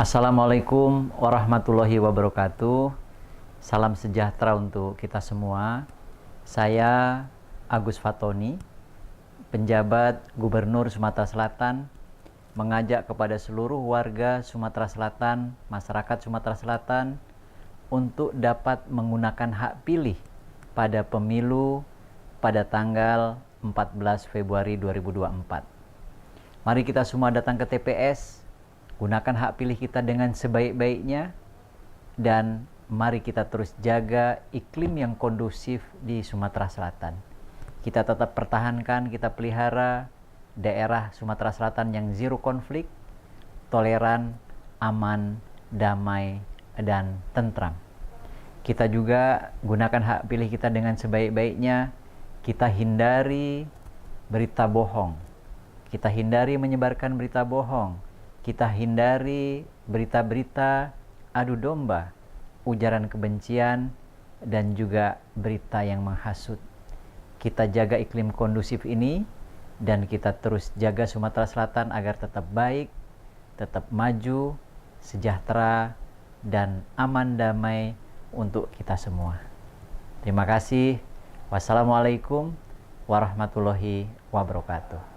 Assalamualaikum warahmatullahi wabarakatuh. Salam sejahtera untuk kita semua. Saya Agus Fatoni, penjabat Gubernur Sumatera Selatan, mengajak kepada seluruh warga Sumatera Selatan, masyarakat Sumatera Selatan, untuk dapat menggunakan hak pilih pada pemilu pada tanggal 14 Februari 2024. Mari kita semua datang ke TPS, gunakan hak pilih kita dengan sebaik-baiknya, dan mari kita terus jaga iklim yang kondusif di Sumatera Selatan. Kita tetap pertahankan, kita pelihara daerah Sumatera Selatan yang zero konflik, toleran, aman, damai, dan tentram. Kita juga gunakan hak pilih kita dengan sebaik-baiknya. Kita hindari berita bohong. Kita hindari menyebarkan berita bohong. Kita hindari berita-berita adu domba, ujaran kebencian, dan juga berita yang menghasut. Kita jaga iklim kondusif ini, dan kita terus jaga Sumatera Selatan agar tetap baik, tetap maju, sejahtera, dan aman damai untuk kita semua. Terima kasih. Wassalamualaikum warahmatullahi wabarakatuh.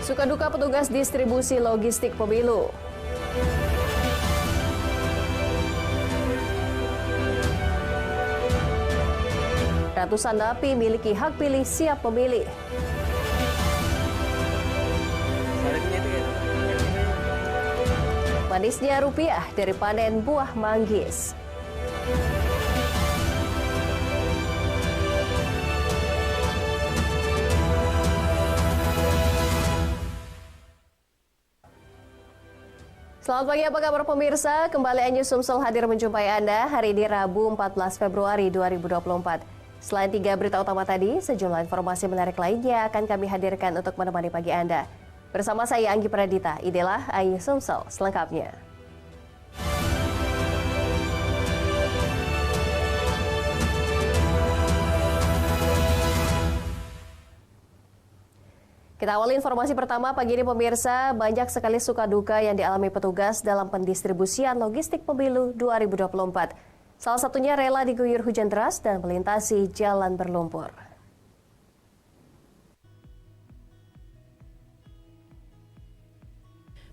Suka duka petugas distribusi logistik pemilu. Ratusan napi miliki hak pilih siap memilih. Manisnya rupiah dari panen buah manggis. Selamat pagi, apa kabar pemirsa? Kembali Anyus Sumsel hadir menjumpai Anda hari ini Rabu 14 Februari 2024. Selain 3 berita utama tadi, sejumlah informasi menarik lainnya akan kami hadirkan untuk menemani pagi Anda. Bersama saya Anggi Pradita, inilah Anyus Sumsel selengkapnya. Kita awali informasi pertama pagi ini pemirsa, banyak sekali suka duka yang dialami petugas dalam pendistribusian logistik pemilu 2024. Salah satunya rela diguyur hujan deras dan melintasi jalan berlumpur.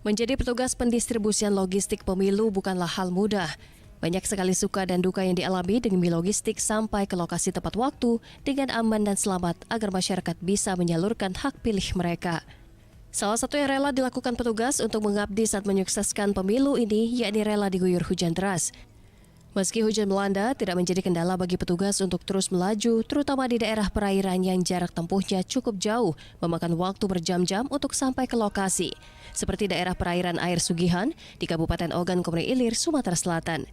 Menjadi petugas pendistribusian logistik pemilu bukanlah hal mudah. Banyak sekali suka dan duka yang dialami demi logistik sampai ke lokasi tepat waktu dengan aman dan selamat agar masyarakat bisa menyalurkan hak pilih mereka. Salah satu yang rela dilakukan petugas untuk mengabdi saat menyukseskan pemilu ini yakni rela diguyur hujan deras. Meski hujan melanda, tidak menjadi kendala bagi petugas untuk terus melaju, terutama di daerah perairan yang jarak tempuhnya cukup jauh, memakan waktu berjam-jam untuk sampai ke lokasi, seperti daerah perairan Air Sugihan di Kabupaten Ogan Komering Ilir, Sumatera Selatan.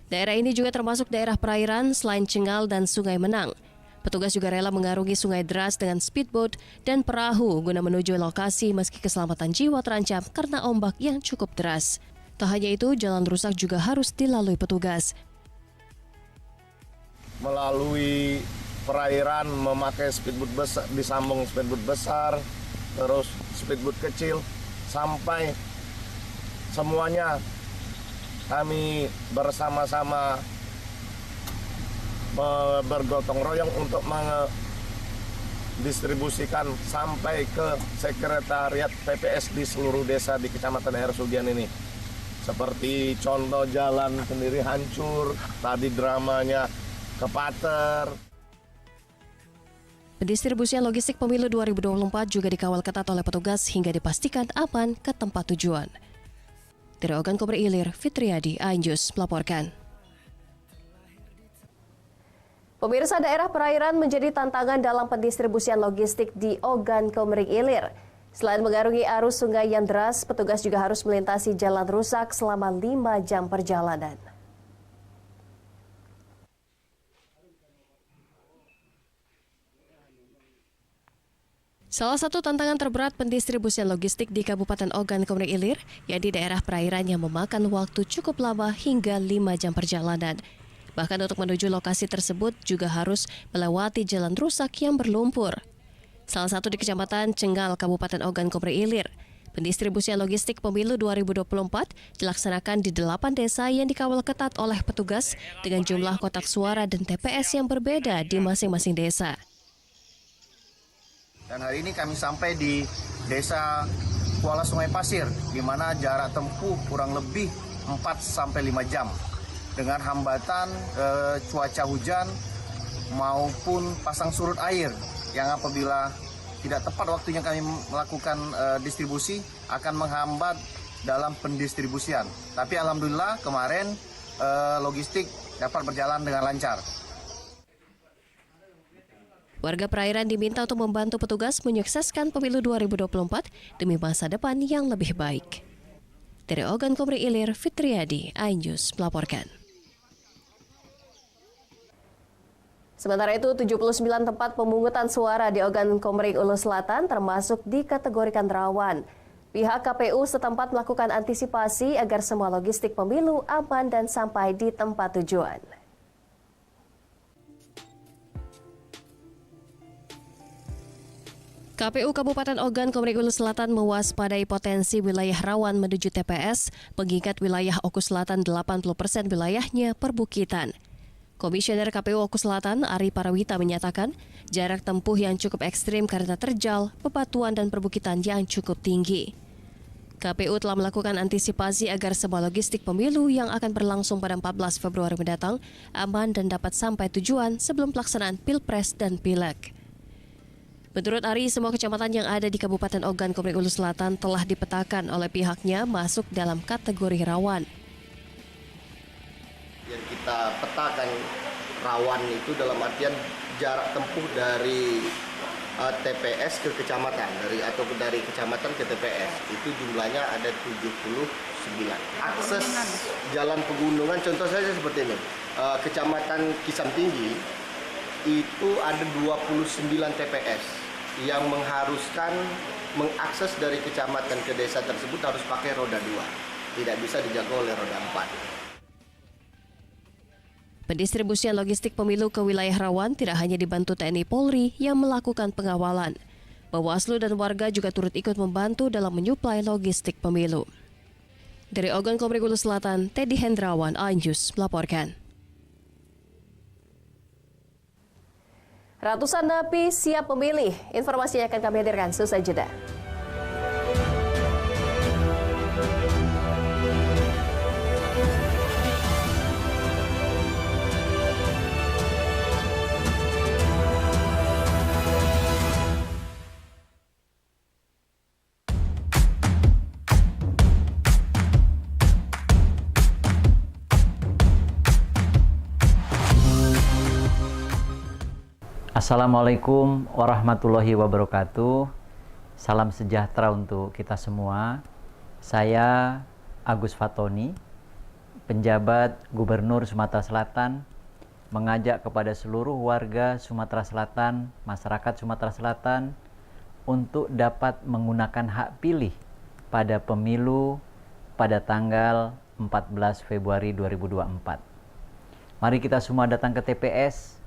Daerah ini juga termasuk daerah perairan selain Cengal dan Sungai Menang. Petugas juga rela mengarungi sungai deras dengan speedboat dan perahu guna menuju lokasi meski keselamatan jiwa terancam karena ombak yang cukup deras. Tak hanya itu, jalan rusak juga harus dilalui petugas. Melalui perairan memakai speedboat besar, disambung speedboat besar, terus speedboat kecil, sampai semuanya kami bersama-sama bergotong royong untuk mendistribusikan sampai ke sekretariat TPS di seluruh desa di Kecamatan Air Sugihan ini. Seperti contoh jalan sendiri hancur, tadi dramanya ke Pater. Pendistribusian logistik pemilu 2024 juga dikawal ketat oleh petugas hingga dipastikan aman ke tempat tujuan. Dari Ogan Komering Ilir, Fitriadi, Anyus melaporkan. Pemirsa, daerah perairan menjadi tantangan dalam pendistribusian logistik di Ogan Komering Ilir. Selain mengarungi arus sungai yang deras, petugas juga harus melintasi jalan rusak selama 5 jam perjalanan. Salah satu tantangan terberat pendistribusian logistik di Kabupaten Ogan Komering Ilir, yakni daerah perairan yang memakan waktu cukup lama hingga 5 jam perjalanan. Bahkan untuk menuju lokasi tersebut juga harus melewati jalan rusak yang berlumpur. Salah satu di Kecamatan Cenggal, Kabupaten Ogan Komering Ilir. Pendistribusian logistik pemilu 2024 dilaksanakan di 8 desa yang dikawal ketat oleh petugas dengan jumlah kotak suara dan TPS yang berbeda di masing-masing desa. Dan hari ini kami sampai di Desa Kuala Sungai Pasir, di mana jarak tempuh kurang lebih 4-5 jam. Dengan hambatan cuaca hujan maupun pasang surut air yang apabila tidak tepat waktunya kami melakukan distribusi akan menghambat dalam pendistribusian. Tapi alhamdulillah kemarin logistik dapat berjalan dengan lancar. Warga perairan diminta untuk membantu petugas menyukseskan pemilu 2024 demi masa depan yang lebih baik. Dari Ogan Komering Ilir, Fitriadi, iNews melaporkan. Sementara itu, 79 tempat pemungutan suara di Ogan Komering Ulu Selatan termasuk dikategorikan rawan. Pihak KPU setempat melakukan antisipasi agar semua logistik pemilu aman dan sampai di tempat tujuan. KPU Kabupaten Ogan Komering Ulu Selatan mewaspadai potensi wilayah rawan menuju TPS, mengingat wilayah Oku Selatan 80% wilayahnya perbukitan. Komisioner KPU Oku Selatan, Ari Parawita menyatakan, jarak tempuh yang cukup ekstrim karena terjal, bebatuan dan perbukitan yang cukup tinggi. KPU telah melakukan antisipasi agar semua logistik pemilu yang akan berlangsung pada 14 Februari mendatang aman dan dapat sampai tujuan sebelum pelaksanaan Pilpres dan Pileg. Menurut Ari, semua kecamatan yang ada di Kabupaten Ogan Komering Ulu Selatan telah dipetakan oleh pihaknya masuk dalam kategori rawan. Yang kita petakan rawan itu dalam artian jarak tempuh dari TPS ke kecamatan, dari kecamatan ke TPS itu jumlahnya ada 79. Akses jalan pegunungan contoh saja seperti ini, Kecamatan Kisam Tinggi itu ada 29 TPS yang mengharuskan mengakses dari kecamatan ke desa tersebut harus pakai roda 2, tidak bisa dijaga oleh roda 4. Pendistribusian logistik pemilu ke wilayah rawan tidak hanya dibantu TNI Polri yang melakukan pengawalan. Bawaslu dan warga juga turut ikut membantu dalam menyuplai logistik pemilu. Dari Ogan Komering Ulu Selatan, Teddy Hendrawan, iNews melaporkan. Ratusan napi siap memilih. Informasinya akan kami hadirkan seusai jeda. Assalamualaikum warahmatullahi wabarakatuh. Salam sejahtera untuk kita semua. Saya Agus Fatoni, penjabat Gubernur Sumatera Selatan, mengajak kepada seluruh warga Sumatera Selatan, masyarakat Sumatera Selatan untuk dapat menggunakan hak pilih pada pemilu pada tanggal 14 Februari 2024. Mari kita semua datang ke TPS,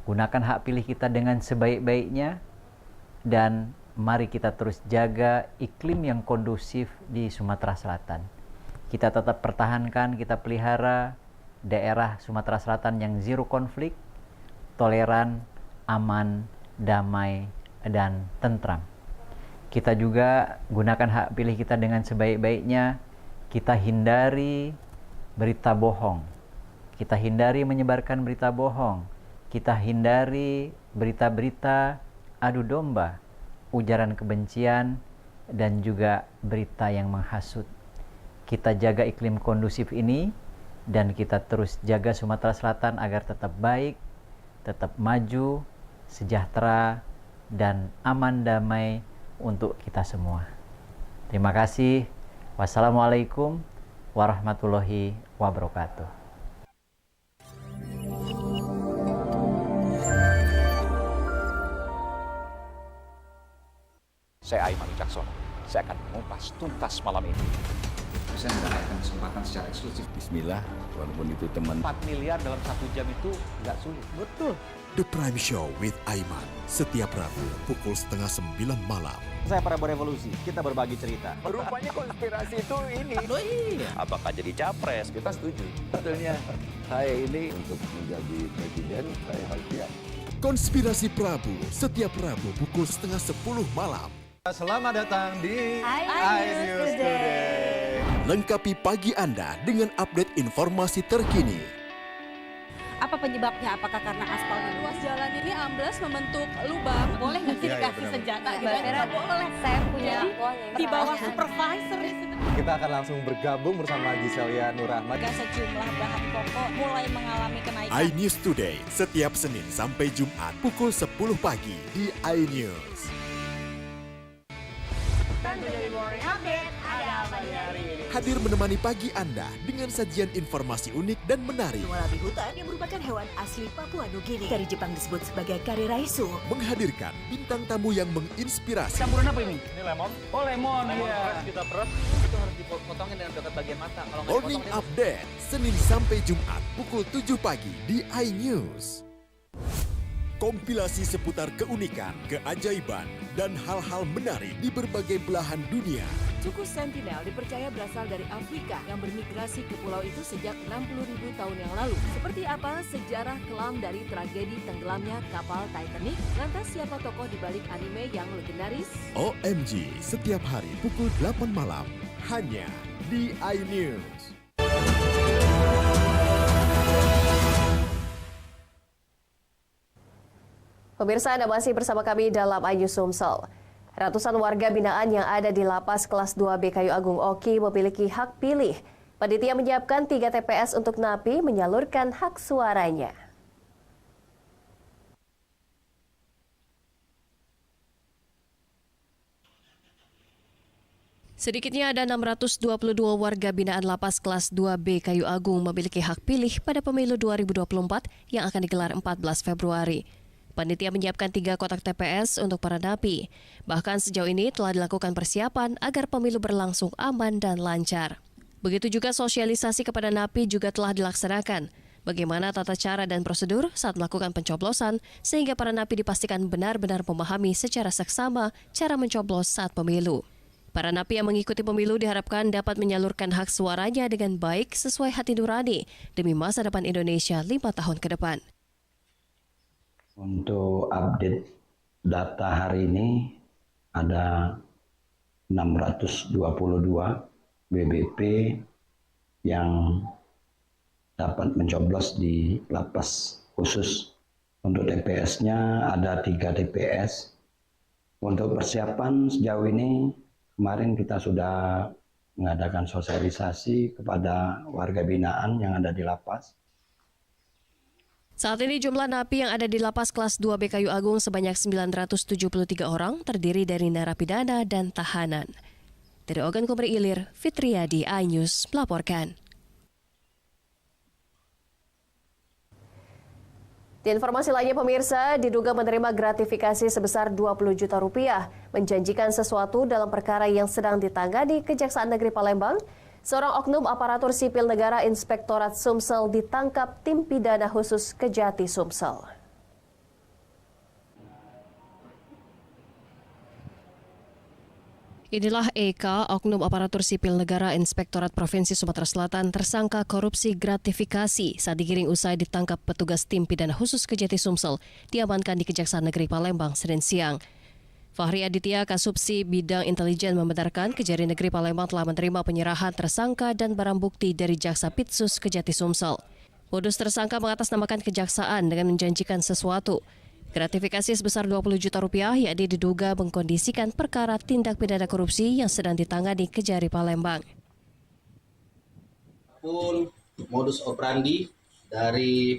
gunakan hak pilih kita dengan sebaik-baiknya, dan mari kita terus jaga iklim yang kondusif di Sumatera Selatan. Kita tetap pertahankan, kita pelihara daerah Sumatera Selatan yang zero konflik, toleran, aman, damai, dan tentram. Kita juga gunakan hak pilih kita dengan sebaik-baiknya. Kita hindari berita bohong. Kita hindari menyebarkan berita bohong. Kita hindari berita-berita adu domba, ujaran kebencian, dan juga berita yang menghasut. Kita jaga iklim kondusif ini, dan kita terus jaga Sumatera Selatan agar tetap baik, tetap maju, sejahtera, dan aman damai untuk kita semua. Terima kasih. Wassalamualaikum warahmatullahi wabarakatuh. Saya Aiman Wicaksono. Saya akan mengupas tuntas malam ini. Saya mendapatkan kesempatan secara eksklusif. Bismillah, walaupun itu teman. 4 miliar dalam 1 jam itu nggak sulit. Betul. The Prime Show with Aiman, setiap Rabu pukul 8:30 malam. Saya Prabowo Revolusi, kita berbagi cerita. Rupanya konspirasi itu ini. Oh iya. Apakah jadi capres? Kita setuju. Sebetulnya saya ini untuk menjadi presiden, saya harus siap. Konspirasi Prabu, setiap Rabu pukul 9:30 malam. Selamat datang di iNews Today. Lengkapi pagi Anda dengan update informasi terkini. Apa penyebabnya? Apakah karena aspalnya? Ruas jalan ini amblas membentuk lubang. Boleh nggak sih dikasih senjata? Nggak boleh. Saya punya di bawah supervisor. Kita akan langsung bergabung bersama Giselia Nurahmat. Sejumlah bahan pokok mulai mengalami kenaikan. iNews Today, setiap Senin sampai Jumat pukul 10 pagi di iNews. Hadir menemani pagi Anda dengan sajian informasi unik dan menarik. Walabi hutan yang merupakan hewan asli Papua Nugini. Dari Jepang disebut sebagai kare raisu. Menghadirkan bintang tamu yang menginspirasi. Campuran apa ini? Ini lemon. Oh lemon, Fresh kita peres. Itu harus dipotongin dengan dekat bagian mata. Kalau nggak Morning dipotong, Update, Senin sampai Jumat pukul 7 pagi di iNews. Kompilasi seputar keunikan, keajaiban, dan hal-hal menarik di berbagai belahan dunia. Suku Sentinel dipercaya berasal dari Afrika yang bermigrasi ke pulau itu sejak 60.000 tahun yang lalu. Seperti apa sejarah kelam dari tragedi tenggelamnya kapal Titanic? Lantas siapa tokoh di balik anime yang legendaris? OMG, setiap hari pukul 8 malam, hanya di iNews. Pemirsa, Anda masih bersama kami dalam iNews Sumsel. Ratusan warga binaan yang ada di Lapas Kelas 2B Kayu Agung Oki memiliki hak pilih. Panitia menyiapkan 3 TPS untuk napi menyalurkan hak suaranya. Sedikitnya ada 622 warga binaan Lapas Kelas 2B Kayu Agung memiliki hak pilih pada pemilu 2024 yang akan digelar 14 Februari. Panitia menyiapkan 3 kotak TPS untuk para napi. Bahkan sejauh ini telah dilakukan persiapan agar pemilu berlangsung aman dan lancar. Begitu juga sosialisasi kepada napi juga telah dilaksanakan. Bagaimana tata cara dan prosedur saat melakukan pencoblosan sehingga para napi dipastikan benar-benar memahami secara seksama cara mencoblos saat pemilu. Para napi yang mengikuti pemilu diharapkan dapat menyalurkan hak suaranya dengan baik sesuai hati nurani demi masa depan Indonesia 5 tahun ke depan. Untuk update data hari ini ada 622 BBP yang dapat mencoblos di lapas khusus. Untuk TPS-nya ada 3 TPS. Untuk persiapan sejauh ini kemarin kita sudah mengadakan sosialisasi kepada warga binaan yang ada di lapas. Saat ini jumlah napi yang ada di Lapas Kelas 2B Kayu Agung sebanyak 973 orang terdiri dari narapidana dan tahanan. Dari Ogan Komering Ilir, Fitriadi, iNews melaporkan. Di informasi lainnya pemirsa, diduga menerima gratifikasi sebesar 20 juta rupiah, menjanjikan sesuatu dalam perkara yang sedang ditangani Kejaksaan Negeri Palembang. Seorang oknum aparatur sipil negara Inspektorat Sumsel ditangkap tim pidana khusus Kejati Sumsel. Inilah EK, oknum aparatur sipil negara Inspektorat Provinsi Sumatera Selatan tersangka korupsi gratifikasi saat digiring usai ditangkap petugas tim pidana khusus Kejati Sumsel diamankan di Kejaksaan Negeri Palembang Senin siang. Fahri Aditya, Kasubsi Bidang Intelijen membenarkan Kejari Negeri Palembang telah menerima penyerahan tersangka dan barang bukti dari Jaksa Pitsus Kejati Sumsel. Modus tersangka mengatasnamakan kejaksaan dengan menjanjikan sesuatu. Gratifikasi sebesar 20 juta rupiah yakni diduga mengkondisikan perkara tindak pidana korupsi yang sedang ditangani Kejari Palembang. Pun modus operandi dari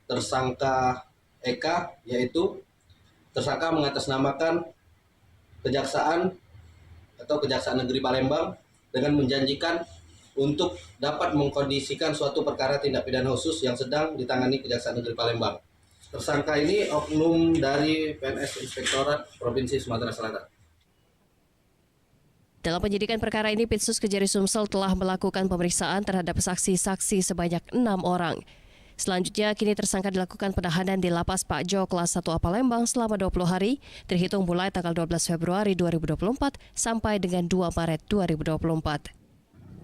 tersangka Eka yaitu tersangka mengatasnamakan kejaksaan atau Kejaksaan Negeri Palembang dengan menjanjikan untuk dapat mengkondisikan suatu perkara tindak pidana khusus yang sedang ditangani Kejaksaan Negeri Palembang. Tersangka ini oknum dari PNS Inspektorat Provinsi Sumatera Selatan. Dalam penyidikan perkara ini, Pitsus Kejari Sumsel telah melakukan pemeriksaan terhadap saksi-saksi sebanyak 6 orang. Selanjutnya, kini tersangka dilakukan penahanan di Lapas Pak Jo kelas 1A Palembang selama 20 hari, terhitung mulai tanggal 12 Februari 2024 sampai dengan 2 Maret 2024.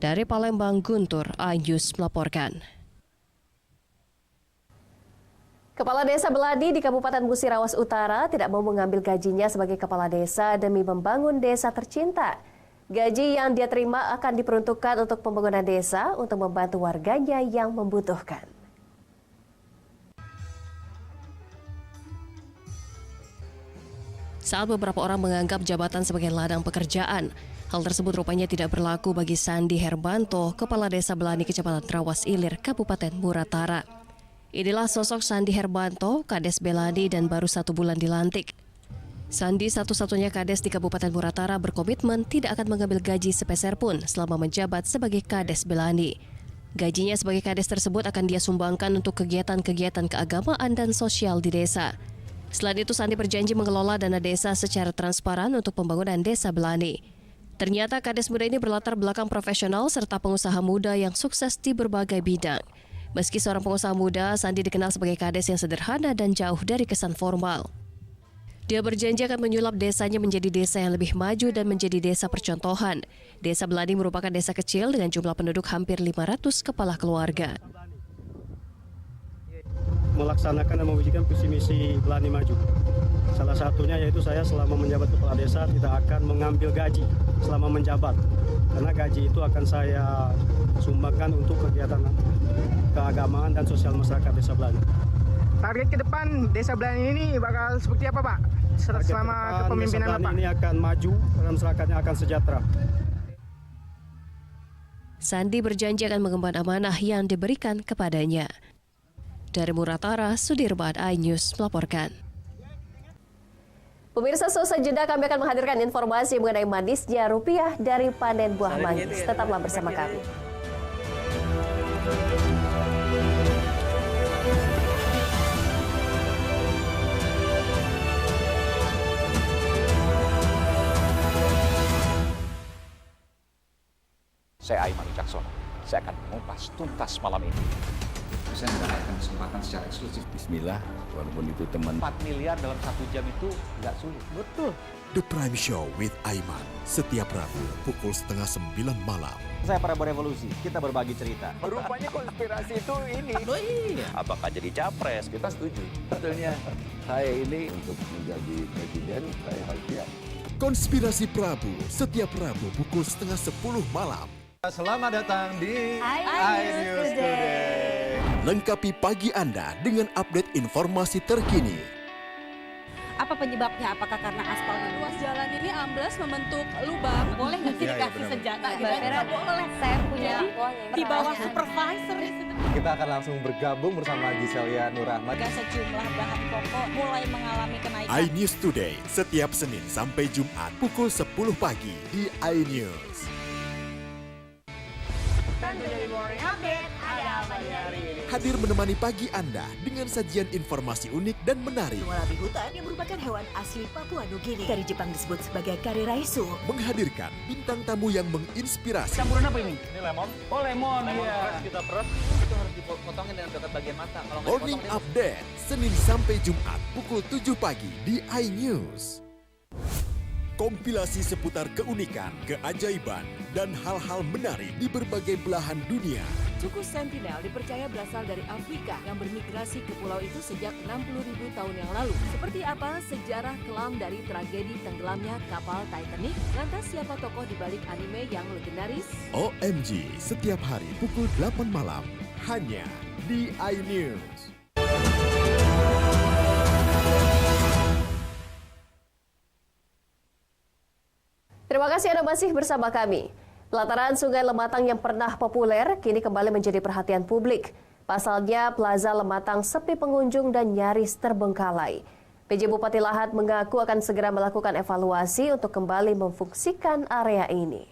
Dari Palembang, Guntur, iNews melaporkan. Kepala Desa Beladi di Kabupaten Musirawas Utara tidak mau mengambil gajinya sebagai kepala desa demi membangun desa tercinta. Gaji yang dia terima akan diperuntukkan untuk pembangunan desa untuk membantu warganya yang membutuhkan. Saat beberapa orang menganggap jabatan sebagai ladang pekerjaan, hal tersebut rupanya tidak berlaku bagi Sandi Herbanto, Kepala Desa Belani Kecamatan Trawas Ilir, Kabupaten Muratara. Inilah sosok Sandi Herbanto, Kades Belani dan baru 1 bulan dilantik. Sandi, satu-satunya Kades di Kabupaten Muratara, berkomitmen tidak akan mengambil gaji sepeser pun selama menjabat sebagai Kades Belani. Gajinya sebagai Kades tersebut akan dia sumbangkan untuk kegiatan-kegiatan keagamaan dan sosial di desa. Selain itu, Sandi berjanji mengelola dana desa secara transparan untuk pembangunan desa Belani. Ternyata Kades muda ini berlatar belakang profesional serta pengusaha muda yang sukses di berbagai bidang. Meski seorang pengusaha muda, Sandi dikenal sebagai Kades yang sederhana dan jauh dari kesan formal. Dia berjanji akan menyulap desanya menjadi desa yang lebih maju dan menjadi desa percontohan. Desa Belani merupakan desa kecil dengan jumlah penduduk hampir 500 kepala keluarga. Melaksanakan dan mewujudkan visi misi Belani Maju. Salah satunya yaitu saya selama menjabat kepala desa tidak akan mengambil gaji selama menjabat. Karena gaji itu akan saya sumbangkan untuk kegiatan keagamaan dan sosial masyarakat desa Belani. Target ke depan desa Belani ini bakal seperti apa, Pak? Selama kepemimpinan Bapak? Ini akan maju dan masyarakatnya akan sejahtera. Sandi berjanji akan mengemban amanah yang diberikan kepadanya. Dari Muratara, Sudirman, iNews melaporkan. Pemirsa, selesai jeda kami akan menghadirkan informasi mengenai manisnya rupiah dari panen buah manggis. Tetaplah bersama kami. Saya Aiman Wicaksono. Saya akan mengupas tuntas malam ini. Saya mendapatkan kesempatan secara eksklusif. Bismillah, walaupun itu teman. 4 miliar dalam 1 jam itu nggak sulit. Betul. The Prime Show with Aiman. Setiap Rabu pukul 8:30 malam. Saya para berevolusi, kita berbagi cerita. Rupanya konspirasi itu ini. Oh iya. Apakah jadi capres? Kita setuju. Sebetulnya saya ini untuk menjadi presiden, saya harus siap. Konspirasi Prabu, setiap Rabu pukul 9:30 malam. Selamat datang di iNews Today. Lengkapi pagi Anda dengan update informasi terkini. Apa penyebabnya? Apakah karena aspal ruas jalan ini ambles membentuk lubang? Boleh nggak sih dikasih senjata? Nggak boleh. Saya punya di bawah supervisor. Kita akan langsung bergabung bersama Giselia Nurahmat. Sejumlah bahan pokok mulai mengalami kenaikan. iNews Today setiap Senin sampai Jumat pukul 10 pagi di iNews. Hadir menemani pagi Anda dengan sajian informasi unik dan menarik. Walabi hutan yang merupakan hewan asli Papua Nugini. Dari Jepang disebut sebagai kariraisu. Menghadirkan bintang tamu yang menginspirasi. Campuran apa ini? Ini lemon. Oh lemon, iya. Kita peras. Itu harus dipotongin dengan dekat bagian mata. Kalau nggak Morning dipotong, Update, Senin sampai Jumat pukul 7 pagi di iNews. Kompilasi seputar keunikan, keajaiban, dan hal-hal menarik di berbagai belahan dunia. Suku Sentinel dipercaya berasal dari Afrika yang bermigrasi ke pulau itu sejak 60.000 tahun yang lalu. Seperti apa sejarah kelam dari tragedi tenggelamnya kapal Titanic? Lantas siapa tokoh di balik anime yang legendaris? OMG, setiap hari pukul 8 malam, hanya di iNews. Terima kasih Anda masih bersama kami. Pelataran Sungai Lematang yang pernah populer kini kembali menjadi perhatian publik. Pasalnya, Plaza Lematang sepi pengunjung dan nyaris terbengkalai. PJ Bupati Lahat mengaku akan segera melakukan evaluasi untuk kembali memfungsikan area ini.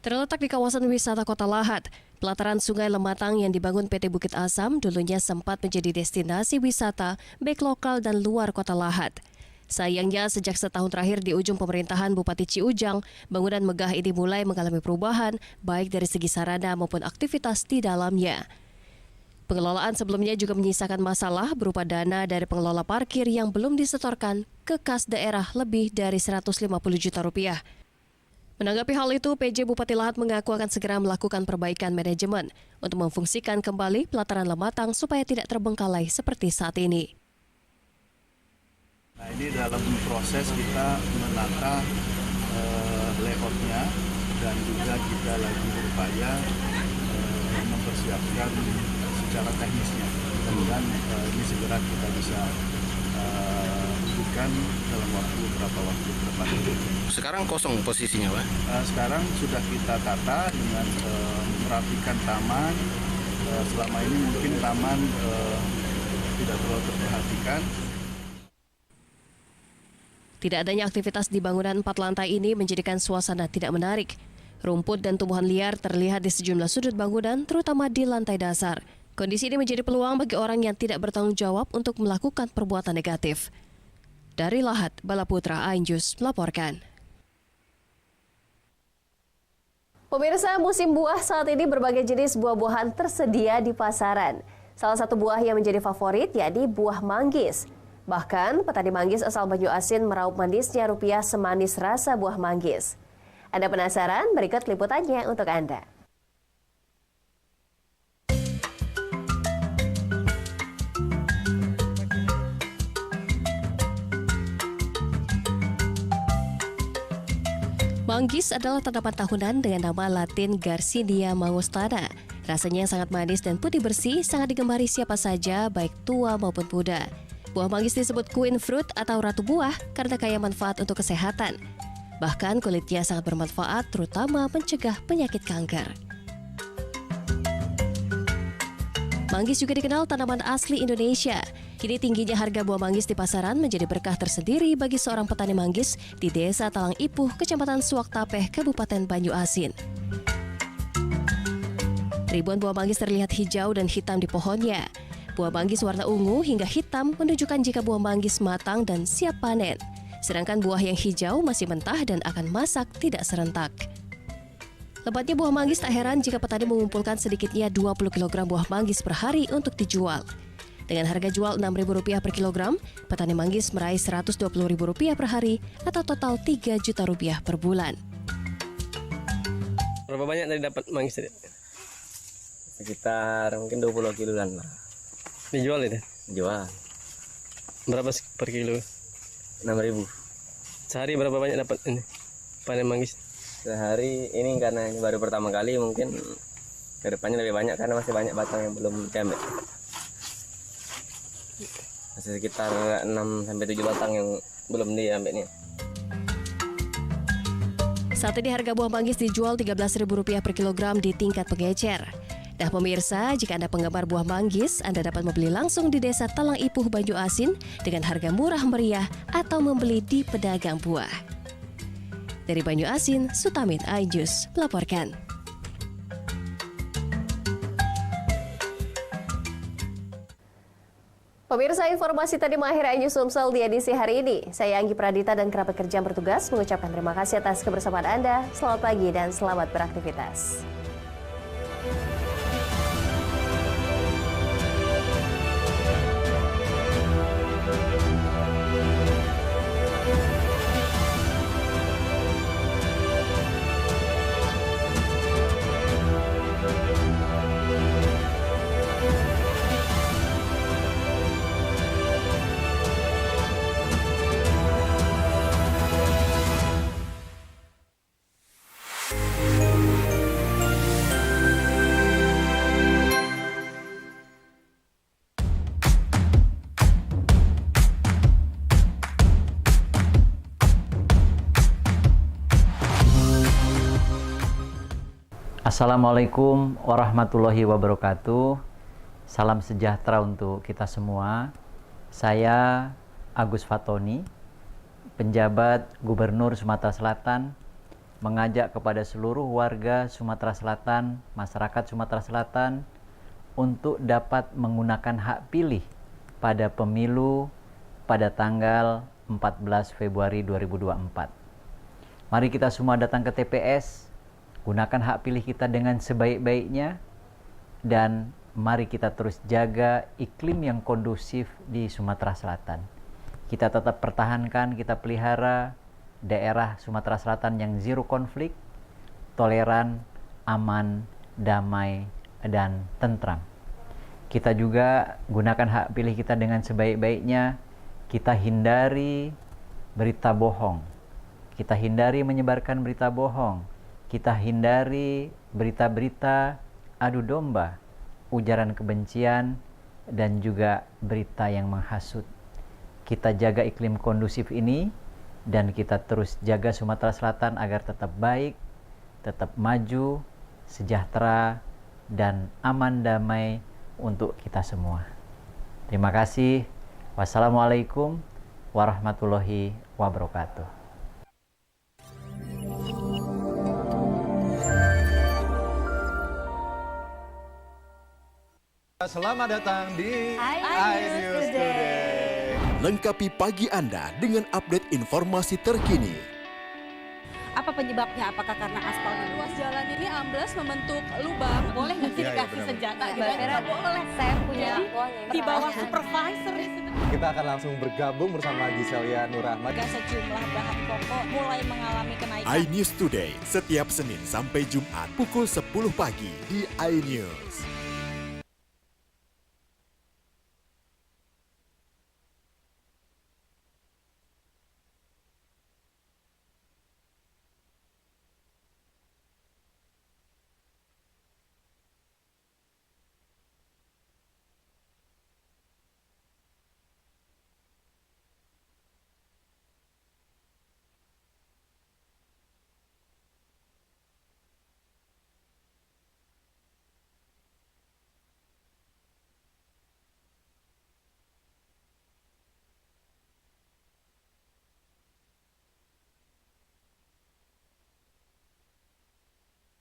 Terletak di kawasan wisata Kota Lahat, pelataran Sungai Lematang yang dibangun PT Bukit Asam dulunya sempat menjadi destinasi wisata baik lokal dan luar Kota Lahat. Sayangnya, sejak setahun terakhir di ujung pemerintahan Bupati Ciujang, bangunan megah ini mulai mengalami perubahan, baik dari segi sarana maupun aktivitas di dalamnya. Pengelolaan sebelumnya juga menyisakan masalah berupa dana dari pengelola parkir yang belum disetorkan ke kas daerah lebih dari 150 juta rupiah. Menanggapi hal itu, PJ Bupati Lahat mengaku akan segera melakukan perbaikan manajemen untuk memfungsikan kembali pelataran Lematang supaya tidak terbengkalai seperti saat ini. Nah, ini dalam proses kita menata layoutnya dan juga kita lagi berupaya mempersiapkan secara teknisnya. Mudah-mudahan ini segera kita bisa bukan dalam beberapa waktu ke depan. Sekarang kosong posisinya, Pak? Sekarang sudah kita tata dengan merapikan taman. Selama ini mungkin taman tidak terlalu terperhatikan. Tidak adanya aktivitas di bangunan 4 lantai ini menjadikan suasana tidak menarik. Rumput dan tumbuhan liar terlihat di sejumlah sudut bangunan, terutama di lantai dasar. Kondisi ini menjadi peluang bagi orang yang tidak bertanggung jawab untuk melakukan perbuatan negatif. Dari Lahat, Bala Putra, Ainjus melaporkan. Pemirsa, musim buah saat ini berbagai jenis buah-buahan tersedia di pasaran. Salah satu buah yang menjadi favorit yakni buah manggis. Bahkan, petani manggis asal Banyu Asin meraup manisnya rupiah semanis rasa buah manggis. Anda penasaran? Berikut liputannya untuk Anda. Manggis adalah tanaman tahunan dengan nama Latin Garcinia mangostana. Rasanya sangat manis dan putih bersih, sangat digemari siapa saja, baik tua maupun muda. Buah manggis disebut queen fruit atau ratu buah karena kaya manfaat untuk kesehatan. Bahkan kulitnya sangat bermanfaat, terutama mencegah penyakit kanker. Manggis juga dikenal tanaman asli Indonesia. Kini tingginya harga buah manggis di pasaran menjadi berkah tersendiri bagi seorang petani manggis di Desa Talang Ipuh, Kecamatan Suwaktapeh, Kabupaten Banyu Asin. Ribuan buah manggis terlihat hijau dan hitam di pohonnya. Buah manggis warna ungu hingga hitam menunjukkan jika buah manggis matang dan siap panen. Sedangkan buah yang hijau masih mentah dan akan masak tidak serentak. Lebatnya buah manggis tak heran jika petani mengumpulkan sedikitnya 20 kg buah manggis per hari untuk dijual. Dengan harga jual Rp6.000 per kilogram, petani manggis meraih Rp120.000 per hari atau total Rp3 juta per bulan. Berapa banyak tadi dapat manggis tadi? Sekitar mungkin 20 kiloan lah. Dijual itu? Jual. Berapa per kilo? 6.000. Sehari berapa banyak dapat ini panen manggis? Sehari ini karena ini baru pertama kali, mungkin kedepannya lebih banyak karena masih banyak batang yang belum diambil. Masih sekitar 6-7 batang yang belum diambilnya. Saat ini harga buah manggis dijual Rp13.000 per kilogram di tingkat pengecer. Nah pemirsa, jika Anda penggemar buah manggis, Anda dapat membeli langsung di Desa Talang Ipuh, Banyu Asin dengan harga murah meriah atau membeli di pedagang buah. Dari Banyu Asin, Sutamin Ainjus melaporkan. Pemirsa, informasi tadi mengakhiri Ainjus Sumsel di edisi hari ini. Saya Anggi Pradita dan kerabat kerja bertugas mengucapkan terima kasih atas kebersamaan Anda. Selamat pagi dan selamat beraktivitas. Assalamualaikum warahmatullahi wabarakatuh. Salam sejahtera untuk kita semua. Saya Agus Fatoni, penjabat Gubernur Sumatera Selatan, mengajak kepada seluruh warga Sumatera Selatan, masyarakat Sumatera Selatan untuk dapat menggunakan hak pilih pada pemilu pada tanggal 14 Februari 2024. Mari kita semua datang ke TPS, gunakan hak pilih kita dengan sebaik-baiknya, dan mari kita terus jaga iklim yang kondusif di Sumatera Selatan. Kita tetap pertahankan, kita pelihara daerah Sumatera Selatan yang zero konflik, toleran, aman, damai, dan tentram. Kita juga gunakan hak pilih kita dengan sebaik-baiknya. Kita hindari berita bohong. Kita hindari menyebarkan berita bohong. Kita hindari berita-berita adu domba, ujaran kebencian, dan juga berita yang menghasut. Kita jaga iklim kondusif ini, dan kita terus jaga Sumatera Selatan agar tetap baik, tetap maju, sejahtera, dan aman damai untuk kita semua. Terima kasih. Wassalamualaikum warahmatullahi wabarakatuh. Selamat datang di iNews Today. Lengkapi pagi Anda dengan update informasi terkini. Apa penyebabnya? Apakah karena aspal ruas jalan ini ambles membentuk lubang? Boleh nggak sih dikasih senjata? Nggak boleh. Saya punya di bawah supervisor. Kita akan langsung bergabung bersama Giselia Nurahmat. Sejumlah bahan pokok mulai mengalami kenaikan. iNews Today setiap Senin sampai Jumat pukul 10 pagi di iNews.